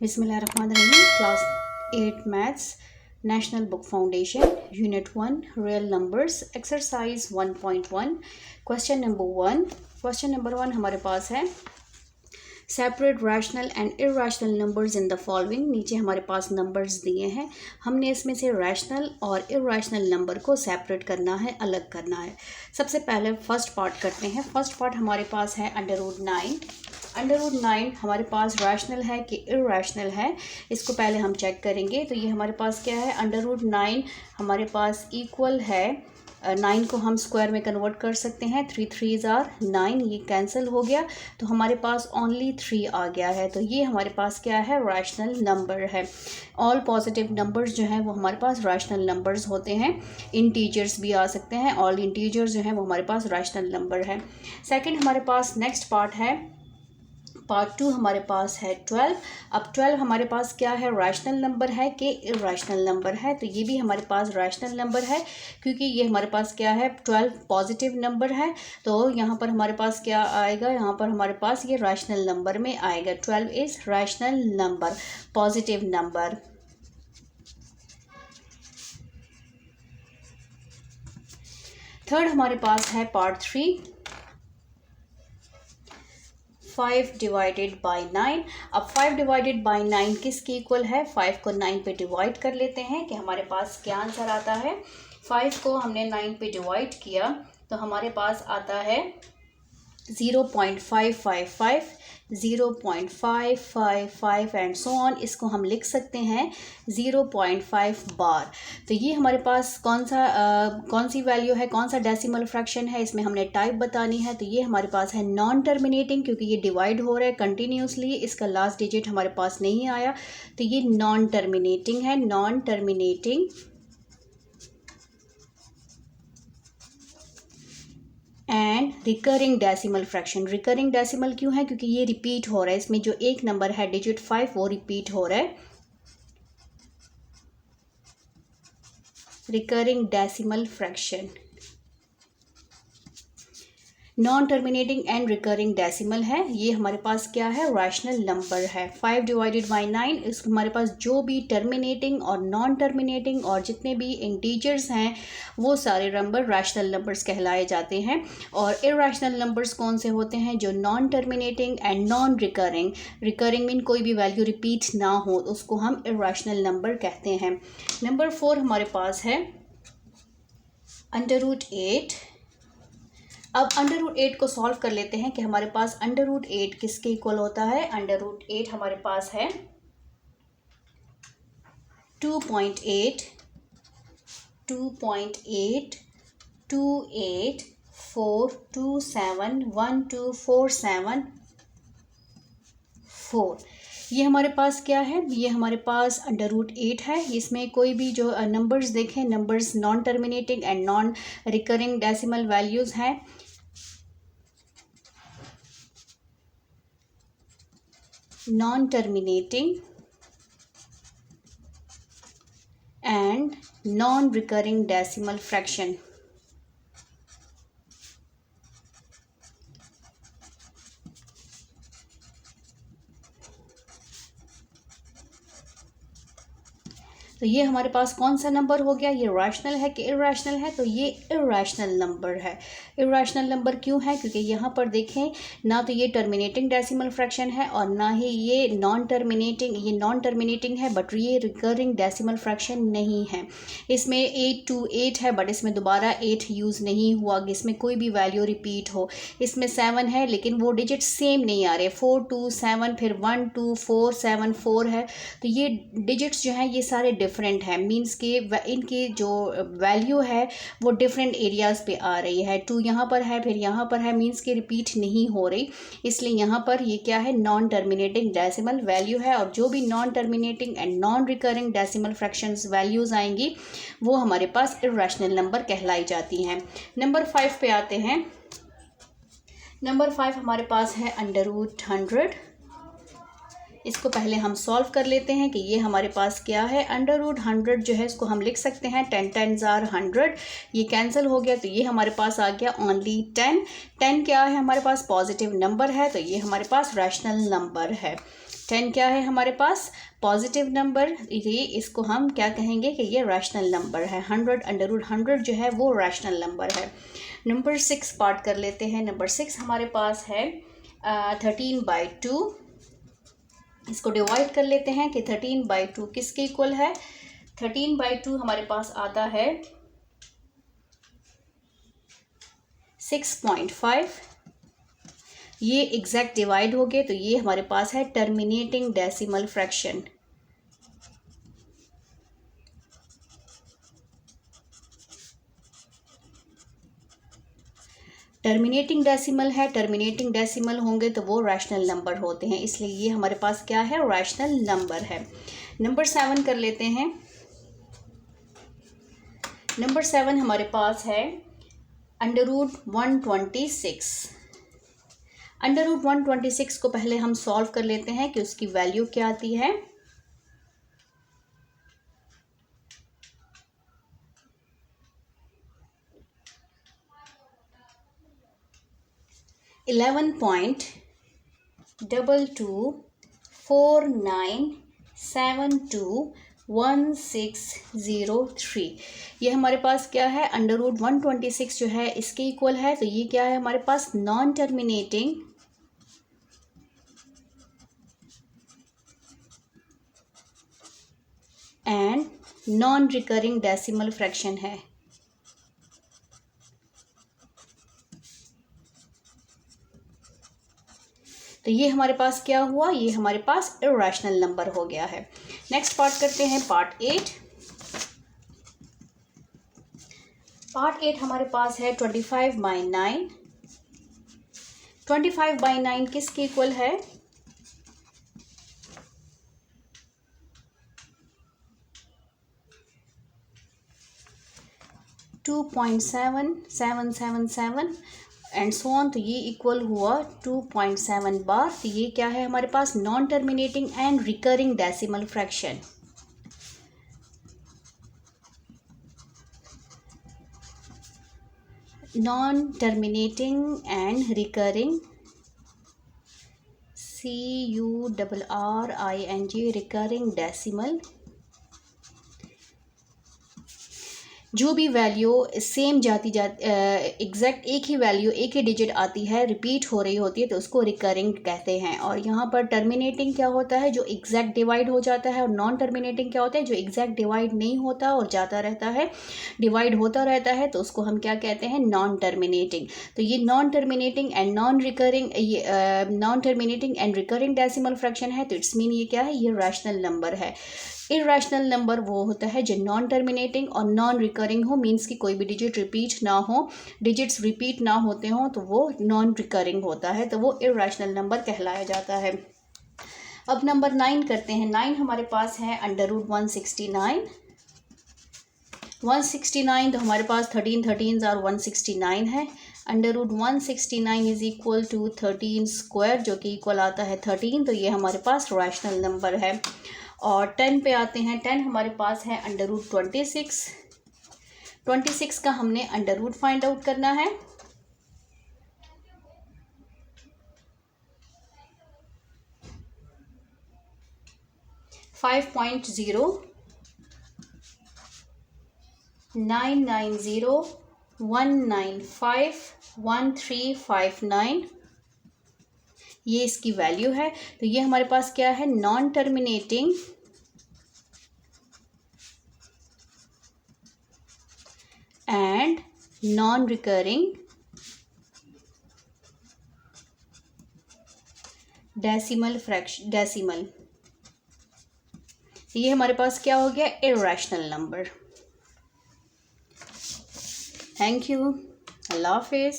बिस्मिल्लाहिर्रहमानिर्रहीम। Class 8 maths, national book foundation, unit 1, real numbers, exercise 1.1, question number 1। Question number 1 हमारे पास है separate rational and irrational numbers in the following. नीचे हमारे पास numbers दिए हैं, हमने इसमें से रैशनल और इर्रेशनल नंबर को सेपरेट करना है, अलग करना है। सबसे पहले फर्स्ट पार्ट करते हैं। फर्स्ट पार्ट हमारे पास है √9। √9 हमारे पास रैशनल है कि इर्रेशनल है, इसको पहले हम चेक करेंगे। तो ये हमारे पास क्या है, √9 हमारे पास इक्वल है 9 को हम स्क्वायर में कन्वर्ट कर सकते हैं। 3 3s आर 9, ये कैंसिल हो गया तो हमारे पास ओनली 3 आ गया है। तो ये हमारे पास क्या है, रैशनल नंबर है। ऑल पॉजिटिव नंबर्स जो हैं वो हमारे पास रैशनल नंबर्स होते हैं। इंटीजर्स भी आ सकते हैं, ऑल इंटीजर्स जो हैं वो हमारे पास रैशनल नंबर है। सेकंड हमारे पास नेक्स्ट पार्ट है, पार्ट 2 हमारे पास है 12। अब 12 हमारे पास क्या है, रैशनल नंबर है कि इर्रेशनल नंबर है। तो ये भी हमारे पास रैशनल नंबर है क्योंकि ये हमारे पास क्या है, 12 पॉजिटिव नंबर है। तो यहाँ पर हमारे पास क्या आएगा, यहाँ पर हमारे पास ये रैशनल नंबर में आएगा। 12 is rational number, positive number. Third हमारे पास है पार्ट 3, 5 डिवाइडेड बाई 9। अब 5 डिवाइडेड बाई 9 किसके इक्वल है, 5 को 9 पे डिवाइड कर लेते हैं कि हमारे पास क्या आंसर आता है। 5 को हमने 9 पे डिवाइड किया तो हमारे पास आता है 0.555, 0.555 एंड सो ऑन। इसको हम लिख सकते हैं 0.5 बार। तो ये हमारे पास कौन सी वैल्यू है, कौन सा डेसिमल फ्रैक्शन है, इसमें हमने टाइप बतानी है। तो ये हमारे पास है नॉन टर्मिनेटिंग, क्योंकि ये डिवाइड हो रहा है कंटिन्यूसली, इसका लास्ट डिजिट हमारे पास नहीं आया। तो ये नॉन टर्मिनेटिंग है, non terminating and recurring decimal fraction. Recurring decimal क्यों है, क्योंकि ये रिपीट हो रहा है, इसमें जो एक नंबर है डिजिट 5 वो रिपीट हो रहा है। Recurring decimal fraction non terminating and recurring decimal है। ये हमारे पास क्या है, रैशनल नंबर है। 5 डिवाइडेड बाई 9, इस हमारे पास जो भी टर्मिनेटिंग और नॉन टर्मिनेटिंग और जितने भी इंटीजर्स हैं वो सारे नंबर रैशनल नंबर्स कहलाए जाते हैं। और इर्रेशनल नंबर्स कौन से होते हैं, जो non terminating and non recurring. Recurring mean कोई भी वैल्यू रिपीट ना हो, तो उसको हम इर्रेशनल नंबर कहते हैं। नंबर 4 हमारे पास है √8। अब √8 को सॉल्व कर लेते हैं कि हमारे पास √8 किसके इक्वल होता है। √8 हमारे पास है 2.8, 2.8, 2.8, 2.8, 4, 2, 7, 1, 2, 4, 7, 4। ये हमारे पास क्या है, ये हमारे पास √8 है। इसमें कोई भी जो नंबर्स देखें, numbers non terminating and non recurring decimal values हैं। Non terminating and non recurring decimal fraction. तो ये हमारे पास कौन सा नंबर हो गया, ये रैशनल है कि इर्रेशनल है। तो ये इर्रेशनल नंबर है। इर्रेशनल नंबर क्यों है, क्योंकि यहाँ पर देखें ना तो ये टर्मिनेटिंग डेसिमल फ्रैक्शन है और ना ही ये नॉन टर्मिनेटिंग। ये नॉन टर्मिनेटिंग है बट ये रिकरिंग डेसिमल फ्रैक्शन नहीं है। इसमें 8 to 8 है बट इसमें दोबारा 8 यूज़ नहीं हुआ, इसमें कोई भी वैल्यू रिपीट हो। इसमें 7 है लेकिन वो डिजिट सेम नहीं आ रहे, 4 2 7, फिर 1 2 4 7 4 है। तो ये डिजिट्स जो हैं ये सारे डिफरेंट है, मींस के इनकी जो वैल्यू है वो डिफरेंट एरियाज़ पे आ रही है। 2 यहाँ पर है, फिर यहाँ पर है, मींस के रिपीट नहीं हो रही। इसलिए यहाँ पर ये क्या है, नॉन टर्मिनेटिंग डेसिमल वैल्यू है। और जो भी non terminating and non recurring decimal fractions values आएंगी वो हमारे पास इर्रेशनल नंबर कहलाई जाती हैं। नंबर 5 पे आते हैं। नंबर 5 हमारे पास है √100। इसको पहले हम सॉल्व कर लेते हैं कि ये हमारे पास क्या है। √100 जो है इसको हम लिख सकते हैं 10 10s are 100, ये कैंसिल हो गया तो ये हमारे पास आ गया ओनली 10। 10 क्या है, हमारे पास पॉजिटिव नंबर है, तो ये हमारे पास रैशनल नंबर है। 10 क्या है हमारे पास? Positive number. ये इसको हम क्या कहेंगे कि ये रैशनल नंबर है। 100 अंडर रूट 100 जो है वो रैशनल नंबर है। नंबर 6 पार्ट कर लेते हैं। नंबर 6 हमारे पास है 13/2। इसको डिवाइड कर लेते हैं कि 13/2 किसके इक्वल है? 13/2 हमारे पास आता है 6.5। ये एग्जैक्ट डिवाइड हो गए तो ये हमारे पास है terminating decimal fraction. Terminating decimal है, टर्मिनेटिंग डेसिमल होंगे तो वो रैशनल नंबर होते हैं, इसलिए ये हमारे पास क्या है? रैशनल नंबर है। नंबर 7 कर लेते हैं। नंबर 7 हमारे पास है अंडर रूट 126। अंडर रूट 126 को पहले हम सॉल्व कर लेते हैं कि उसकी वैल्यू क्या आती है। $11.2249721603। ये हमारे पास क्या है? अंडर रूट 126 जो है इसके इक्वल है, तो ये क्या है हमारे पास? Non terminating and non recurring decimal fraction है। तो ये हमारे पास क्या हुआ? ये हमारे पास इर्रेशनल नंबर हो गया है। नेक्स्ट पार्ट करते हैं, पार्ट 8। पार्ट 8 हमारे पास है 25/9। 25/9 किसके इक्वल है? $2.7777 एंड सो ऑन। तो ये इक्वल हुआ 2.7 बार। तो ये क्या है हमारे पास? Non terminating and recurring decimal fraction. Non terminating and recurring, CURRING, recurring decimal. जो भी वैल्यू सेम एग्जैक्ट एक ही वैल्यू, एक ही डिजिट आती है, रिपीट हो रही होती है, तो उसको रिकरिंग कहते हैं। और यहाँ पर टर्मिनेटिंग क्या होता है? जो एग्जैक्ट डिवाइड हो जाता है। और नॉन टर्मिनेटिंग क्या होता है? जो एग्जैक्ट डिवाइड नहीं होता और जाता रहता है, डिवाइड होता रहता है, तो उसको हम क्या कहते हैं? Non terminating. तो ये non terminating and non recurring, ये non terminating and recurring decimal fraction है, तो इट्स मीन ये क्या है? ये रैशनल नंबर है। इर्रेशनल नंबर वो होता है जो नॉन टर्मिनेटिंग और नॉन रिकरिंग हो, मीन्स कि कोई भी डिजिट रिपीट ना हो, डिजिट्स रिपीट ना होते हों, तो वो नॉन रिकरिंग होता है, तो वो इर्रेशनल नंबर कहलाया जाता है। अब नंबर 9 करते हैं। 9 हमारे पास है अंडर रूट 169। 169 तो हमारे पास 13 13 और 169 है। Under root 169 is equal to 13 square, जो कि इक्वल आता है 13। तो ये हमारे पास रैशनल नंबर है। और 10 पे आते हैं। 10 हमारे पास है अंडर रूट 26। 26 का हमने अंडर रूट फाइंड आउट करना है। $5.0991951359, ये इसकी वैल्यू है। तो ये हमारे पास क्या है? Non terminating and non recurring decimal decimal. ये हमारे पास क्या हो गया? Irrational number. Thank you. अल्लाह हाफिज़।